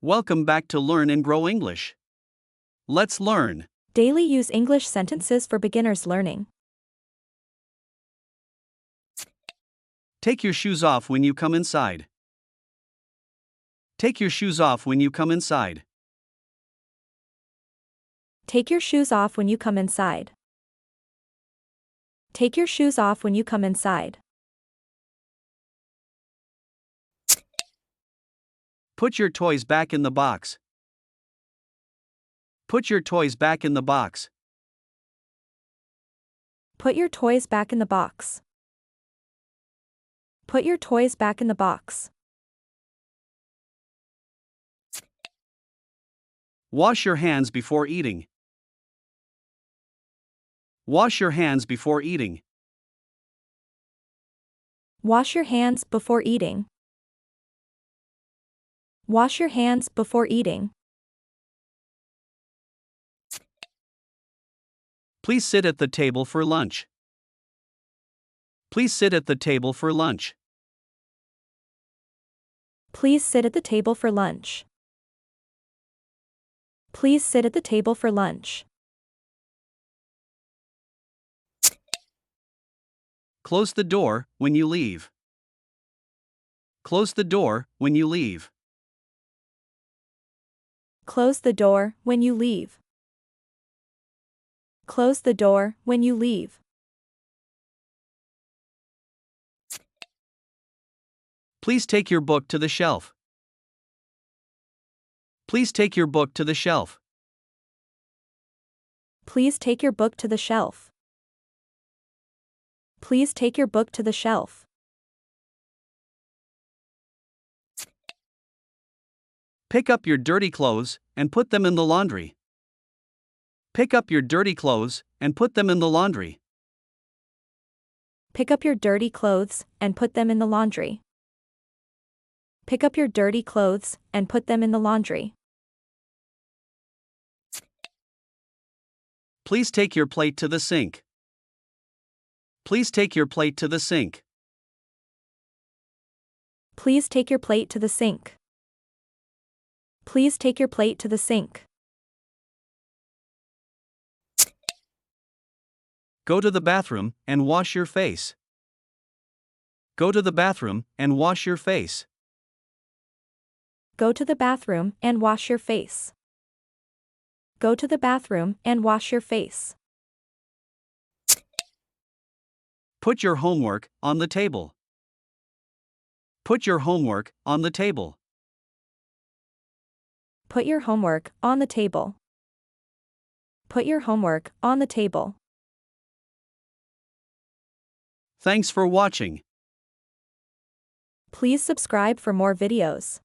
Welcome back to Learn and Grow English. Let's learn. Daily use English sentences for beginners learning. Take your shoes off when you come inside. Take your shoes off when you come inside. Take your shoes off when you come inside. Take your shoes off when you come inside. Put your toys back in the box. Put your toys back in the box. Put your toys back in the box. Put your toys back in the box. Wash your hands before eating. Wash your hands before eating. Wash your hands before eating. Wash your hands before eating. Please sit at the table for lunch. Please sit at the table for lunch. Please sit at the table for lunch. Please sit at the table for lunch. Close the door when you leave. Close the door when you leave. Close the door when you leave. Close the door when you leave. Please take your book to the shelf. Please take your book to the shelf. Please take your book to the shelf. Please take your book to the shelf. Pick up your dirty clothes and put them in the laundry. Pick up your dirty clothes and put them in the laundry. Pick up your dirty clothes and put them in the laundry. Pick up your dirty clothes and put them in the laundry. Please take your plate to the sink. Please take your plate to the sink. Please take your plate to the sink. Please take your plate to the sink. Go to the bathroom and wash your face. Go to the bathroom and wash your face. Go to the bathroom and wash your face. Go to the bathroom and wash your face. Put your homework on the table. Put your homework on the table. Put your homework on the table. Put your homework on the table. Thanks for watching. Please subscribe for more videos.